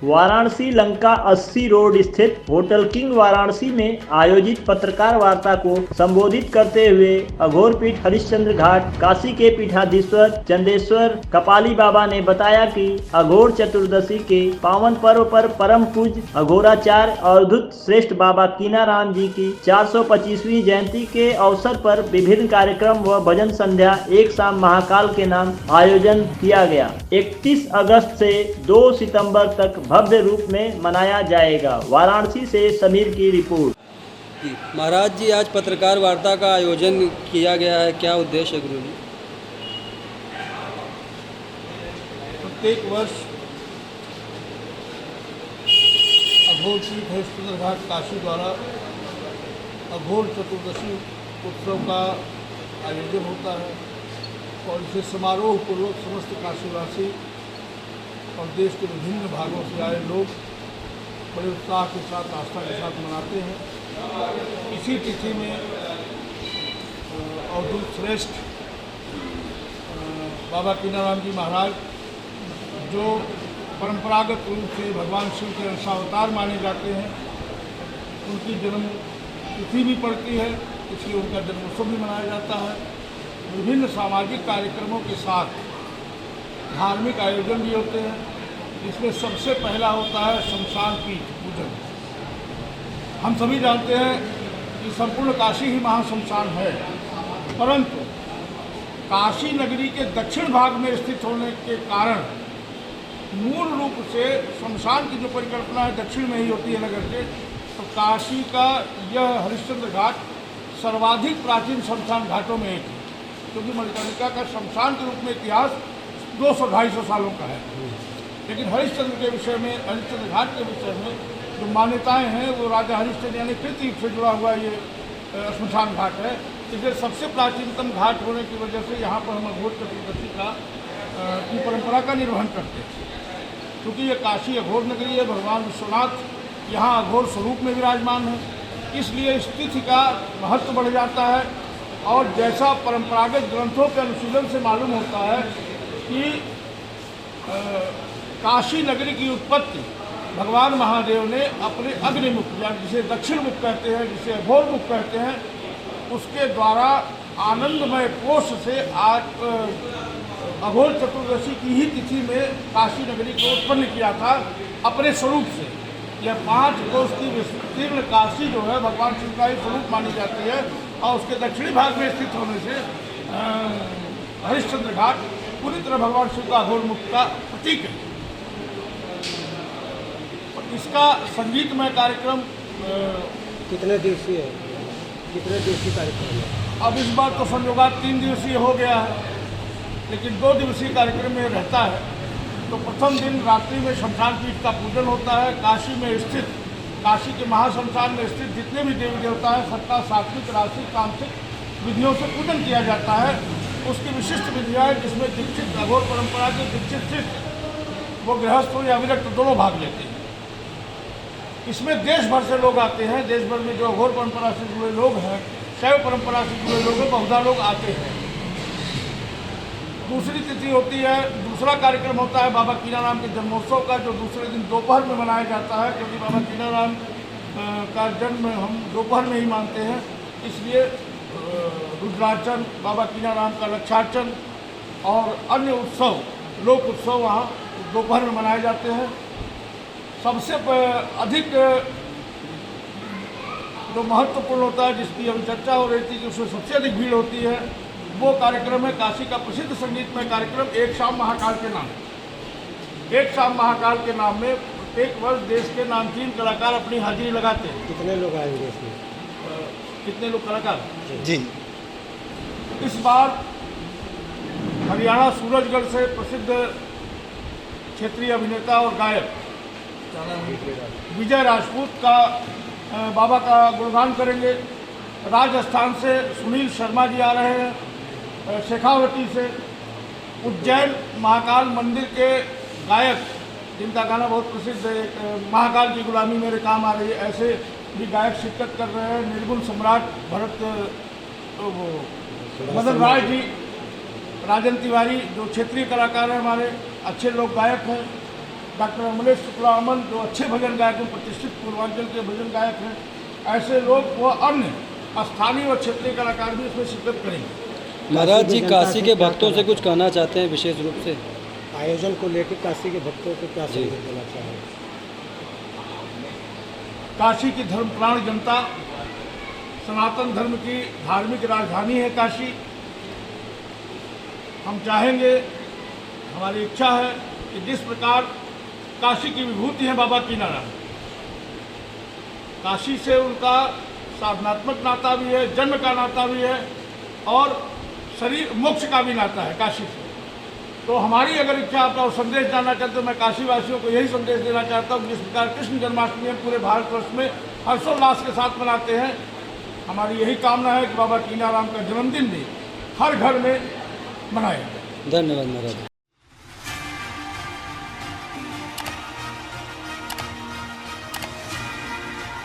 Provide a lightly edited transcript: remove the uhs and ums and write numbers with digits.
Varanasi Lanka 80 road स्थित hotel king Varanasi में आयोजित पत्रकार वार्ता को संबोधित करते हुए अघोरपीठ हरिश्चंद्र घाट काशी के पीठाधीश्वर चंदेश्वर कपाली बाबा ने बताया कि अघोर चतुर्दशी के पावन पर्व पर परम पूज्य अघोराचार्य अवधूत श्रेष्ठ बाबा कीनाराम जी की 425वीं जयंती के अवसर पर विभिन्न कार्यक्रम व भजन संध्या एक शाम महाकाल के नाम आयोजन किया गया। 31 अगस्त से 2 सितंबर तक भव्य रूप में मनाया जाएगा। वाराणसी से समीर की रिपोर्ट। महाराज जी, आज पत्रकार वार्ता का आयोजन किया गया है, क्या उद्देश्य है गुरु जी? प्रत्येक वर्ष अघोर पीठ हरिश्चंद्र घाट काशी द्वारा अघोर चतुर्दशी उत्सव का आयोजन होता है और इसे समारोह पूर्वक समस्त काशीवासी और देश के विभिन्न भागों से आए लोग बड़े उत्साह के साथ, आस्था के साथ मनाते हैं। इसी तिथि में अवधूत श्रेष्ठ बाबा कीनाराम जी महाराज, जो परंपरागत रूप से भगवान शिव के अंशावतार माने जाते हैं, उनकी जन्म तिथि भी पड़ती है, इसलिए उनका जन्मोत्सव भी मनाया जाता है। विभिन्न सामाजिक कार्यक्रमों के साथ धार्मिक आयोजन भी होते हैं। इसमें सबसे पहला होता है शमशान पीठ पूजन। हम सभी जानते हैं कि संपूर्ण काशी ही महाशमशान है, परंतु काशी नगरी के दक्षिण भाग में स्थित होने के कारण मूल रूप से शमशान की जो परिकल्पना है दक्षिण में ही होती है नगर के। तो काशी का यह हरिश्चंद्र घाट सर्वाधिक प्राचीन शमशान घाटों में एक है, क्योंकि मणिकर्णिका का शमशान के रूप में इतिहास 200-250 सालों का है। लेकिन हरिश्चंद्र के विषय में, हरिश्चंद्र घाट के विषय में जो मान्यताएं हैं वो राजा हरिश्चंद्र यानी कृत से जुड़ा हुआ ये शमशान घाट है। इसलिए सबसे प्राचीनतम घाट होने की वजह से यहाँ पर हम अघोर चतुर्दशी की परंपरा का निर्वहन करते हैं। क्योंकि ये काशी अघोर नगरी है, भगवान विश्वनाथ यहाँ अघोर स्वरूप में विराजमान है, इसलिए इस तिथि का महत्व बढ़ जाता है। और जैसा परंपरागत ग्रंथों के अनुशीलन से मालूम होता है कि काशी नगरी की उत्पत्ति भगवान महादेव ने अपने अग्निमुख, या जिसे दक्षिण मुख कहते हैं, जिसे अघोर मुख कहते हैं, उसके द्वारा आनंदमय कोष से आज अघोर चतुर्दशी की ही तिथि में काशी नगरी को उत्पन्न किया था अपने स्वरूप से। यह 5 कोष की विस्तीर्ण काशी जो है भगवान शिव का ही स्वरूप मानी जाती है और उसके दक्षिणी भाग में स्थित होने से हरिश्चंद्र घाट पूरी तरह भगवान शिव का अघोर मुख का प्रतीक है। इसका संगीतमय कार्यक्रम कितने दिवसीय है? कितने दिवसीय कार्यक्रम है? अब इस बार तो संयोगात 3 दिवसीय हो गया है, लेकिन 2 दिवसीय कार्यक्रम में रहता है। तो प्रथम दिन रात्रि में शमशान पीठ का पूजन होता है। काशी में स्थित, काशी के महाशमशान में स्थित जितने भी देवी देवता हैं सबका सात्विक, राजसिक, तामसिक विधियों से पूजन किया जाता है। उसकी विशिष्ट विधियाँ जिसमें दीक्षित, अघोर परंपरा के दीक्षित शिष्य वो गृहस्थ या विरक्त दोनों भाग लेते हैं। इसमें देश भर से लोग आते हैं। देश भर में जो अघोर परंपरा से जुड़े लोग हैं, शैव परंपरा से जुड़े लोग हैं, बहुधा लोग आते हैं। दूसरी तिथि होती है, दूसरा कार्यक्रम होता है बाबा कीनाराम के जन्मोत्सव का, जो दूसरे दिन दोपहर में मनाया जाता है। क्योंकि बाबा कीनाराम का जन्म हम दोपहर में ही मानते हैं, इसलिए रुद्रार्चन, बाबा कीनाराम का लक्षार्चन और अन्य उत्सव, लोक उत्सव वहाँ दोपहर में मनाए जाते हैं। सबसे अधिक जो महत्वपूर्ण होता है, जिसकी अभी चर्चा हो रही थी कि उसमें सबसे अधिक भीड़ होती है, वो कार्यक्रम है काशी का प्रसिद्ध संगीतमय कार्यक्रम एक शाम महाकाल के नाम। एक शाम महाकाल के नाम में प्रत्येक वर्ष देश के नामचीन कलाकार अपनी हाजिरी लगाते हैं। कितने लोग आएंगे इसमें? कितने लोग कलाकार? जी, इस बार हरियाणा सूरजगढ़ से प्रसिद्ध क्षेत्रीय अभिनेता और गायक विजय राजपूत का बाबा का गुणगान करेंगे। राजस्थान से सुनील शर्मा जी आ रहे हैं, शेखावटी से। उज्जैन महाकाल मंदिर के गायक, जिनका गाना बहुत प्रसिद्ध है, महाकाल की गुलामी मेरे काम आ रही है, ऐसे भी गायक शिरकत कर रहे हैं। निर्गुण सम्राट भरत मदन राय जी, राजन तिवारी जो क्षेत्रीय कलाकार हैं हमारे, अच्छे लोग गायक हैं, डॉक्टर अमलेश शुक्ला अमन जो अच्छे भजन गायक हैं, प्रतिष्ठित पूर्वांचल के भजन गायक हैं, ऐसे लोग व अन्य स्थानीय व क्षेत्रीय कलाकार भी इसमें शिरकत करेंगे। महाराज जी काशी के भक्तों से कुछ कहना चाहते हैं विशेष रूप से? आयोजन को लेकर काशी के भक्तों को क्या जी। संदेश देना चाहेंगे? काशी की धर्मप्राण जनता, सनातन धर्म की धार्मिक राजधानी है काशी। हम चाहेंगे, हमारी इच्छा है कि जिस प्रकार काशी की विभूति है बाबा कीनाराम, काशी से उनका साधनात्मक नाता भी है, जन्म का नाता भी है और शरीर मोक्ष का भी नाता है काशी से। तो हमारी अगर इच्छा आपका संदेश जानना चाहते हो, मैं काशी वासियों को यही संदेश देना चाहता हूँ, जिस प्रकार कृष्ण जन्माष्टमी हम पूरे भारतवर्ष में हर्षोल्लास के साथ मनाते हैं, हमारी यही कामना है कि बाबा कीनाराम का जन्मदिन भी हर घर में मनाया जाए। धन्यवाद महाराज।